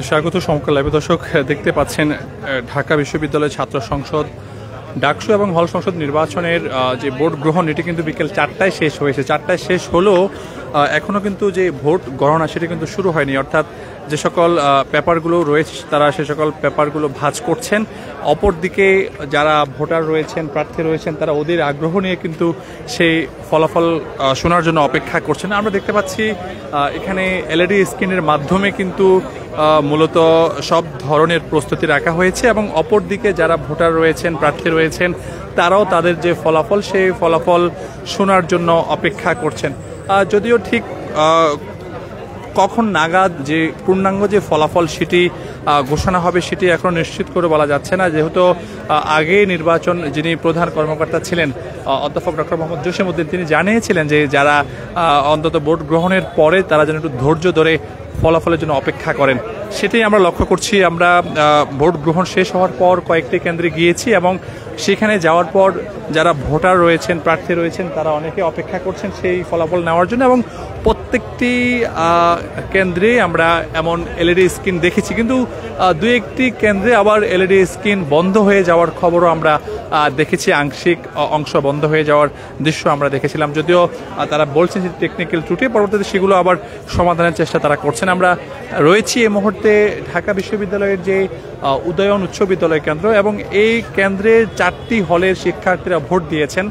স্বাগত সমকাল লাইভে। দর্শক দেখতে পাচ্ছেন ঢাকা বিশ্ববিদ্যালয়ের ছাত্র সংসদ ডাকসু এবং হল সংসদ নির্বাচনের যে ভোট গ্রহণ এটি কিন্তু বিকেল 4টায় শেষ হয়েছে। 4টায় শেষ হলেও এখনও কিন্তু যে ভোট গণনা সেটি কিন্তু শুরু হয়নি, অর্থাৎ যে সকল পেপারগুলো রয়েছে তারা সে সকল পেপারগুলো ভাঁজ করছেন। অপরদিকে যারা ভোটার রয়েছেন, প্রার্থী রয়েছেন, তারা ওদের আগ্রহ নিয়ে কিন্তু সেই ফলাফল শোনার জন্য অপেক্ষা করছেন। আমরা দেখতে পাচ্ছি এখানে এলইডি স্ক্রিনের মাধ্যমে কিন্তু মূলত সব ধরনের প্রস্তুতি রাখা হয়েছে এবং অপরদিকে যারা ভোটার রয়েছেন, প্রার্থী রয়েছেন, তারাও তাদের যে ফলাফল সেই ফলাফল শোনার জন্য অপেক্ষা করছেন। যদিও ঠিক কখন নাগাদ যে পূর্ণাঙ্গ যে ফলাফল সেটি ঘোষণা হবে সেটি এখন নিশ্চিত করে বলা যাচ্ছে না, যেহেতু আগে নির্বাচন যিনি প্রধান কর্মকর্তা ছিলেন অধ্যাপক ডক্টর মোহাম্মদ জসিমউদ্দিন, তিনি জানিয়েছিলেন যে যারা অন্তত ভোট গ্রহণের পরে তারা যেন একটু ধৈর্য ধরে ফলাফলের জন্য অপেক্ষা করেন। সেটাই আমরা লক্ষ্য করছি। আমরা ভোট গ্রহণ শেষ হওয়ার পর কয়েকটি কেন্দ্রে গিয়েছি এবং সেখানে যাওয়ার পর যারা ভোটার রয়েছেন, প্রার্থী রয়েছেন, তারা অনেকে অপেক্ষা করছেন সেই ফলাফল নেওয়ার জন্য এবং প্রত্যেকটি কেন্দ্রে আমরা এমন এলইডি স্ক্রিন দেখেছি, কিন্তু দু একটি কেন্দ্রে আবার এলইডি স্ক্রিন বন্ধ হয়ে যাওয়ার খবরও আমরা দেখেছি। আংশিক অংশ বন্ধ হয়ে যাওয়ার দৃশ্য আমরা দেখেছিলাম, যদিও তারা বলছেন যে টেকনিক্যাল ত্রুটি, পরবর্তীতে সেগুলো আবার সমাধানের চেষ্টা তারা করছেন। আমরা রয়েছি এই মুহূর্তে ঢাকা বিশ্ববিদ্যালয়ের যে উদয়ন উচ্চ বিদ্যালয় কেন্দ্র এবং এই কেন্দ্রে 4টি হলের শিক্ষার্থীরা ভোট দিয়েছেন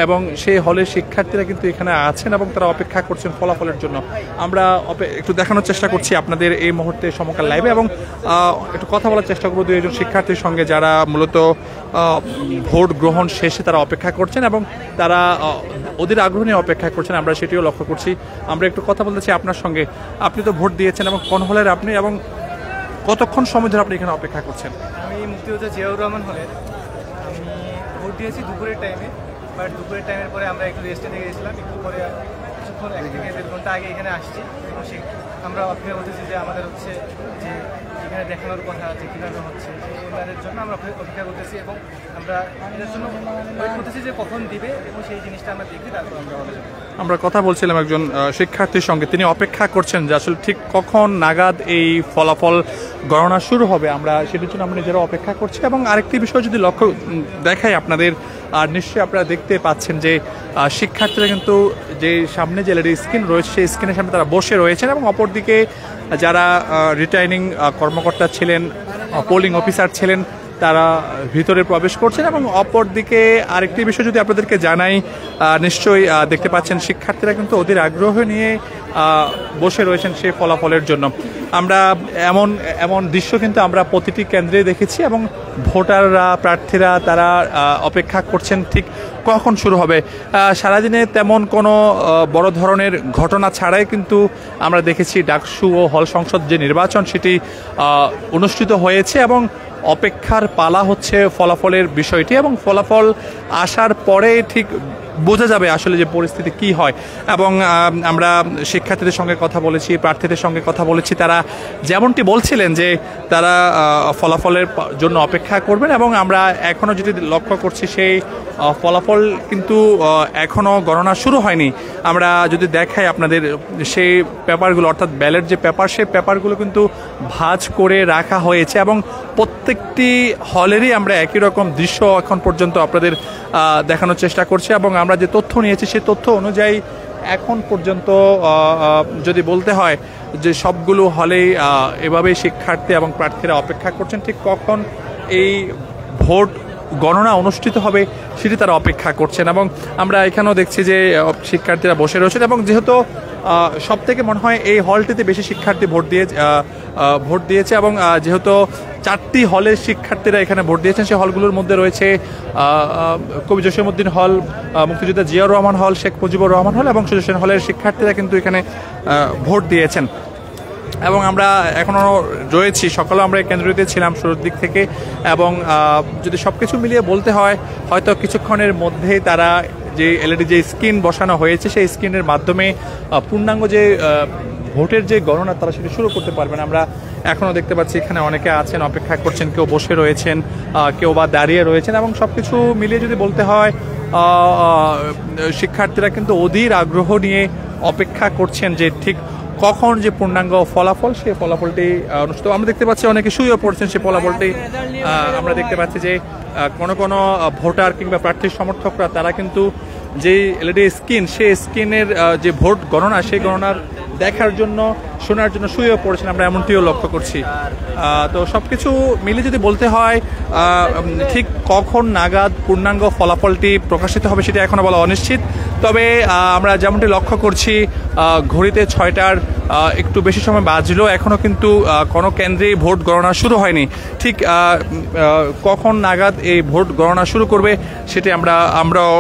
এবং সেই হলের শিক্ষার্থীরা কিন্তু এখানে আছেন এবং তারা অপেক্ষা করছেন ফলাফলের জন্য। আমরা একটু দেখানোর চেষ্টা করছি আপনাদের এই মুহূর্তে সমকাল লাইভে এবং একটু কথা বলার চেষ্টা করবো দুই একজন শিক্ষার্থীর সঙ্গে যারা মূলত ভোট গ্রহণ শেষে তারা অপেক্ষা করছেন এবং তারা ওদের আগ্রহ নিয়ে অপেক্ষা করছেন, আমরা সেটিও লক্ষ্য করছি। আমরা একটু কথা বলতে চাই আপনার সঙ্গে। আপনি তো ভোট দিয়েছেন এবং কোন হলের আপনি এবং কতক্ষণ সময় ধরে আপনি এখানে অপেক্ষা করছেন? আমি মুক্তিযোদ্ধা জিয়াউর রহমান হলের। আমি ভোট দিয়েছি দুপুরের টাইমে, বাট দুপুরের টাইমের পরে আমরা একটু রেস্টে থেকে গেছিলাম, একটু পরে কিছুক্ষণ 1 থেকে 1.5 ঘন্টা আগে এখানে আসছি এবং আমরা অপেক্ষা করতেছি যে আমাদের হচ্ছে যে এখানে দেখানোর কথা যে কীভাবে হচ্ছে এবারের জন্য আমরা অপেক্ষা করতেছি এবং আমরা এটার জন্য ওয়েট করতেছি যে কখন দিবে এবং সেই জিনিসটা আমরা দেখি, তারপর আমরা কথা বলছিলাম একজন শিক্ষার্থীর সঙ্গে, তিনি অপেক্ষা করছেন যে আসলে ঠিক কখন নাগাদ এই ফলাফল গণনা শুরু হবে। আমরা সেটির জন্য আমরা নিজেরা অপেক্ষা করছি এবং আরেকটি বিষয় যদি লক্ষ্য দেখাই আপনাদের, আর নিশ্চয়ই আপনারা দেখতে পাচ্ছেন যে শিক্ষার্থীরা কিন্তু যে সামনে যে এলইডি স্ক্রিন রয়েছে সেই স্ক্রিনের সামনে তারা বসে রয়েছেন এবং অপরদিকে যারা রিটার্নিং কর্মকর্তা ছিলেন, পোলিং অফিসার ছিলেন, তারা ভিতরে প্রবেশ করছেন এবং অপরদিকে আরেকটি বিষয় যদি আপনাদেরকে জানাই, নিশ্চয়ই দেখতে পাচ্ছেন শিক্ষার্থীরা কিন্তু ওদের আগ্রহ নিয়ে বসে রয়েছেন সেই ফলাফলের জন্য। আমরা এমন দৃশ্য কিন্তু আমরা প্রতিটি কেন্দ্রে দেখেছি এবং ভোটাররা, প্রার্থীরা তারা অপেক্ষা করছেন ঠিক কখন শুরু হবে। সারাদিনে তেমন কোনো বড় ধরনের ঘটনা ছাড়াই কিন্তু আমরা দেখেছি ডাকসু ও হল সংসদ যে নির্বাচন সেটি অনুষ্ঠিত হয়েছে এবং অপেক্ষার পালা হচ্ছে ফলাফলের বিষয়টি এবং ফলাফল আসার পরে ঠিক বোঝা যাবে আসলে যে পরিস্থিতি কি হয়। এবং আমরা শিক্ষার্থীদের সঙ্গে কথা বলেছি, প্রার্থীদের সঙ্গে কথা বলেছি, তারা যেমনটি বলছিলেন যে তারা ফলাফলের জন্য অপেক্ষা করবেন এবং আমরা এখনও যেটি লক্ষ্য করছি সেই ফলাফল কিন্তু এখনও গণনা শুরু হয়নি। আমরা যদি দেখাই আপনাদের সেই পেপারগুলো, অর্থাৎ ব্যালট যে পেপার, সেই পেপারগুলো কিন্তু ভাঁজ করে রাখা হয়েছে এবং প্রত্যেকটি হলেরই আমরা একই রকম দৃশ্য এখন পর্যন্ত আপনাদের দেখানোর চেষ্টা করছি এবং আমরা যে তথ্য নিয়েছি সেই তথ্য অনুযায়ী এখন পর্যন্ত যদি বলতে হয় যে সবগুলো হলেই এভাবেই শিক্ষার্থী এবং প্রার্থীরা অপেক্ষা করছেন ঠিক কখন এই ভোট গণনা অনুষ্ঠিত হবে সেটি তারা অপেক্ষা করছেন। এবং আমরা এখানেও দেখছি যে শিক্ষার্থীরা বসে রয়েছেন এবং যেহেতু সব থেকে মনে হয় এই হলটিতে বেশি শিক্ষার্থী ভোট দিয়েছে এবং যেহেতু 4টি হলের শিক্ষার্থীরা এখানে ভোট দিয়েছেন, সেই হলগুলোর মধ্যে রয়েছে কবি জসিমউদ্দিন হল, মুক্তিযোদ্ধা জিয়াউর রহমান হল, শেখ মুজিবুর রহমান হল এবং সুজা সেন হলের শিক্ষার্থীরা কিন্তু এখানে ভোট দিয়েছেন। এবং আমরা এখনও রয়েছি, সকালেও আমরা এই কেন্দ্রটিতে ছিলাম শুরুর দিক থেকে এবং যদি সব কিছু মিলিয়ে বলতে হয় হয়তো কিছুক্ষণের মধ্যেই তারা যে এলইডি যে স্ক্রিন বসানো হয়েছে সেই স্ক্রিনের মাধ্যমে পূর্ণাঙ্গ যে ভোটের যে গণনা তারা সেটা শুরু করতে পারবেন। আমরা এখনও দেখতে পাচ্ছি এখানে অনেকে আছেন, অপেক্ষা করছেন, কেউ বসে রয়েছেন, কেউ বা দাঁড়িয়ে রয়েছেন এবং সব কিছু মিলিয়ে যদি বলতে হয় শিক্ষার্থীরা কিন্তু অধীর আগ্রহ নিয়ে অপেক্ষা করছেন যে ঠিক কখন যে পূর্ণাঙ্গ ফলাফল সেই ফলাফলটি অনুষ্ঠিত আমরা দেখতে পাচ্ছি অনেকে শুয়েও পড়ছেন সেই ফলাফলটি আমরা দেখতে পাচ্ছি যে কোনো কোনো ভোটার কিংবা প্রার্থীর সমর্থকরা তারা কিন্তু যে এলইডি স্ক্রিন সেই স্ক্রিনের যে ভোট গণনা সেই গণনার দেখার জন্য শোনার জন্য শুয়েও পড়েছেন আমরা এমনটিও লক্ষ্য করছি তো সব কিছু মিলে যদি বলতে হয় ঠিক কখন নাগাদ পূর্ণাঙ্গ ফলাফলটি প্রকাশিত হবে সেটা এখনও বলা অনিশ্চিত তবে আমরা যেমনটি লক্ষ্য করছি ঘড়িতে 6টার একটু বেশি সময় বাজলেও এখনও কিন্তু কোনো কেন্দ্রেই ভোট গণনা শুরু হয়নি ঠিক কখন নাগাদ এই ভোট গণনা শুরু করবে সেটি আমরাও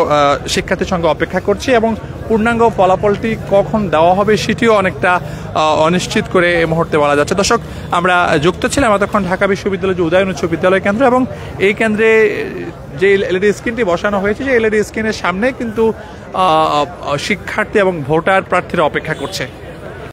শিক্ষার্থীর সঙ্গে অপেক্ষা করছি এবং পূর্ণাঙ্গ ফলাফলটি কখন দেওয়া হবে সেটিও অনেকটা অনিশ্চিত করে এই মুহূর্তে বলা যাচ্ছে দর্শক আমরা যুক্ত ছিলাম এতক্ষণ ঢাকা বিশ্ববিদ্যালয় যে উদয়ন উচ্চ বিদ্যালয় কেন্দ্র এবং এই কেন্দ্রে যে এলইডি স্ক্রিনটি বসানো হয়েছে যে এলইডি স্ক্রিনের সামনে কিন্তু শিক্ষার্থী এবং ভোটার প্রার্থীরা অপেক্ষা করছে।